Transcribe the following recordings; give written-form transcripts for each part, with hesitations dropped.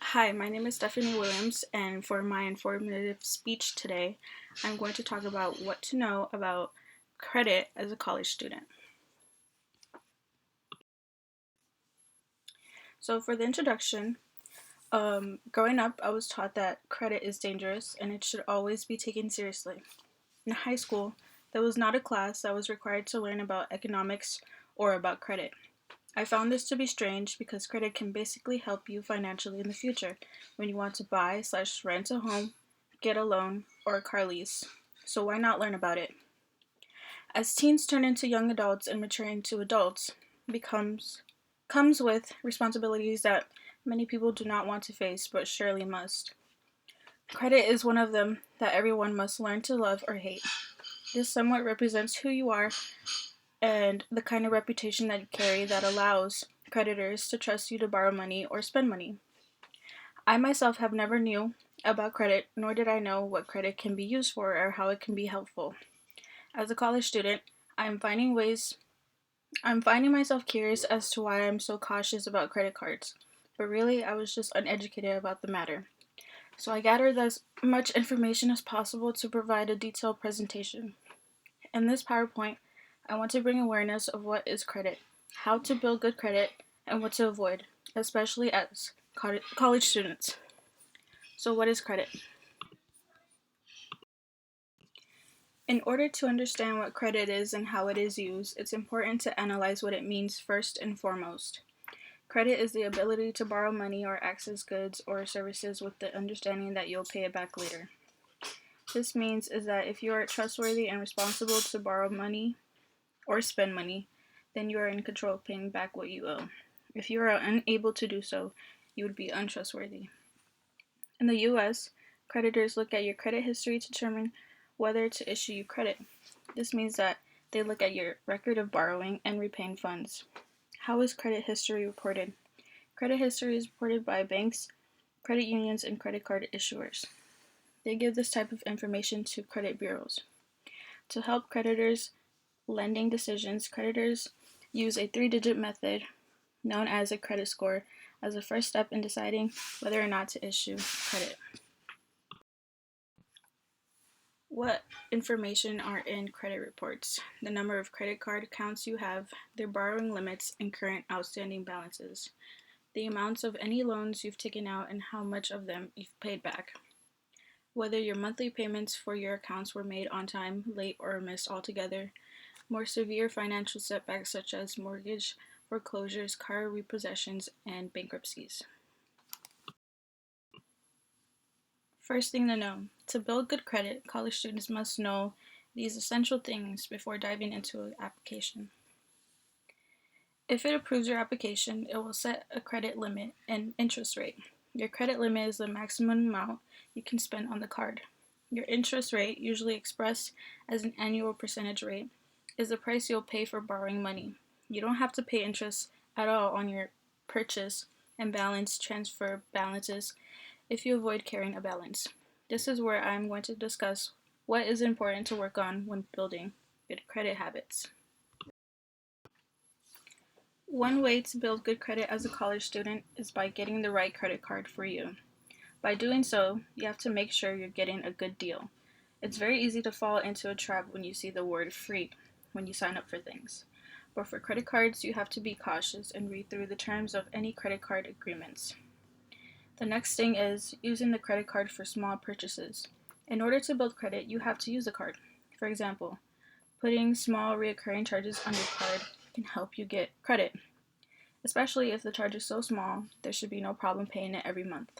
Hi, my name is Stephanie Williams, and for my informative speech today, I'm going to talk about what to know about credit as a college student. So, for the introduction, growing up, I was taught that credit is dangerous and it should always be taken seriously. In high school, there was not a class that was required to learn about economics or about credit. I found this to be strange because credit can basically help you financially in the future when you want to buy/rent a home, get a loan, or a car lease. So why not learn about it? As teens turn into young adults and mature into adults, becomes comes with responsibilities that many people do not want to face but surely must. Credit is one of them that everyone must learn to love or hate. This somewhat represents who you are and the kind of reputation that you carry that allows creditors to trust you to borrow money or spend money. I myself have never knew about credit, nor did I know what credit can be used for or how it can be helpful. As a college student, I'm finding ways I'm finding myself curious as to why I'm so cautious about credit cards. But really, I was just uneducated about the matter. So I gathered as much information as possible to provide a detailed presentation. In this PowerPoint, I want to bring awareness of what is credit, how to build good credit, and what to avoid, especially as college students. So, what is credit? In order to understand what credit is and how it is used, it's important to analyze what it means first and foremost. Credit is the ability to borrow money or access goods or services with the understanding that you'll pay it back later. This means is that if you are trustworthy and responsible to borrow money or spend money, then you are in control of paying back what you owe. If you are unable to do so, you would be untrustworthy. In the US, creditors look at your credit history to determine whether to issue you credit. This means that they look at your record of borrowing and repaying funds. How is credit history reported? Credit history is reported by banks, credit unions, and credit card issuers. They give this type of information to credit bureaus. To help creditors lending decisions, creditors use a three-digit method known as a credit score as a first step in deciding whether or not to issue credit. What information are in credit reports? The number of credit card accounts you have, their borrowing limits, and current outstanding balances. The amounts of any loans you've taken out and how much of them you've paid back. Whether your monthly payments for your accounts were made on time, late, or missed altogether. More severe financial setbacks such as mortgage foreclosures, car repossessions, and bankruptcies. First thing to know, to build good credit, college students must know these essential things before diving into an application. If it approves your application, it will set a credit limit and interest rate. Your credit limit is the maximum amount you can spend on the card. Your interest rate, usually expressed as an annual percentage rate, is the price you'll pay for borrowing money. You don't have to pay interest at all on your purchase and balance transfer balances if you avoid carrying a balance. This is where I'm going to discuss what is important to work on when building good credit habits. One way to build good credit as a college student is by getting the right credit card for you. By doing so, you have to make sure you're getting a good deal. It's very easy to fall into a trap when you see the word free when you sign up for things. But for credit cards, you have to be cautious and read through the terms of any credit card agreements. The next thing is using the credit card for small purchases. In order to build credit, you have to use the card. For example, putting small recurring charges on your card can help you get credit. Especially if the charge is so small, there should be no problem paying it every month.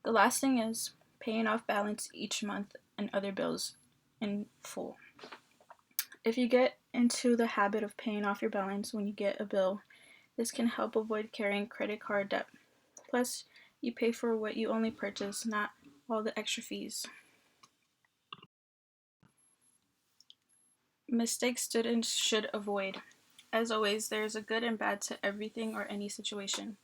The last thing is paying off balance each month and other bills in full. If you get into the habit of paying off your balance when you get a bill, this can help avoid carrying credit card debt. Plus, you pay for what you only purchase, not all the extra fees. Mistakes students should avoid. As always, there is a good and bad to everything or any situation.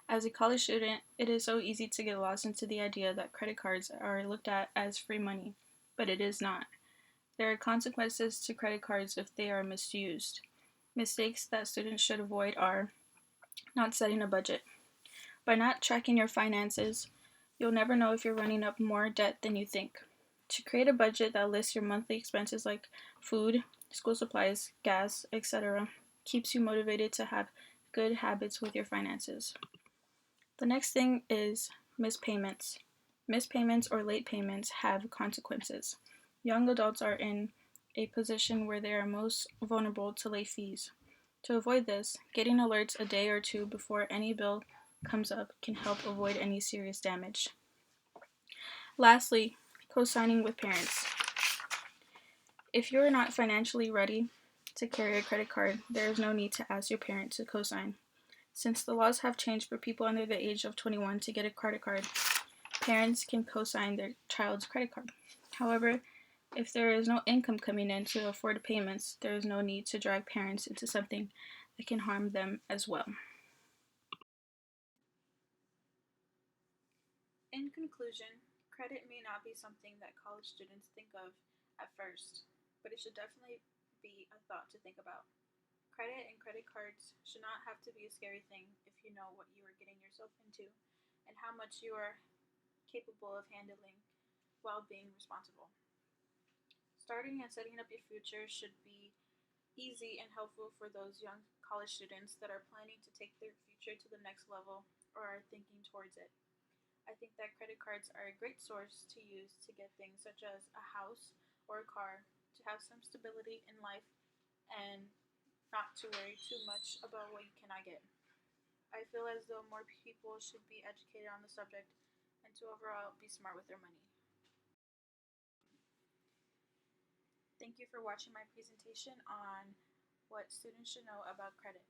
As a college student, it is so easy to get lost into the idea that credit cards are looked at as free money, but it is not. There are consequences to credit cards if they are misused. Mistakes that students should avoid are not setting a budget. By not tracking your finances, you'll never know if you're running up more debt than you think. To create a budget that lists your monthly expenses like food, school supplies, gas, etc., keeps you motivated to have good habits with your finances. The next thing is missed payments. Missed payments or late payments have consequences. Young adults are in a position where they are most vulnerable to late fees. To avoid this, getting alerts a day or two before any bill comes up can help avoid any serious damage. Lastly, co-signing with parents. If you are not financially ready to carry a credit card, there is no need to ask your parent to co-sign. Since the laws have changed for people under the age of 21 to get a credit card, parents can co-sign their child's credit card. However, if there is no income coming in to afford payments, there is no need to drag parents into something that can harm them as well. In conclusion, credit may not be something that college students think of at first, but it should definitely be a thought to think about. Credit and credit cards should not have to be a scary thing if you know what you are getting yourself into and how much you are capable of handling while being responsible. Starting and setting up your future should be easy and helpful for those young college students that are planning to take their future to the next level or are thinking towards it. I think that credit cards are a great source to use to get things such as a house or a car, to have some stability in life and not to worry too much about what you cannot get. I feel as though more people should be educated on the subject and to overall be smart with their money. Thank you for watching my presentation on what students should know about credit.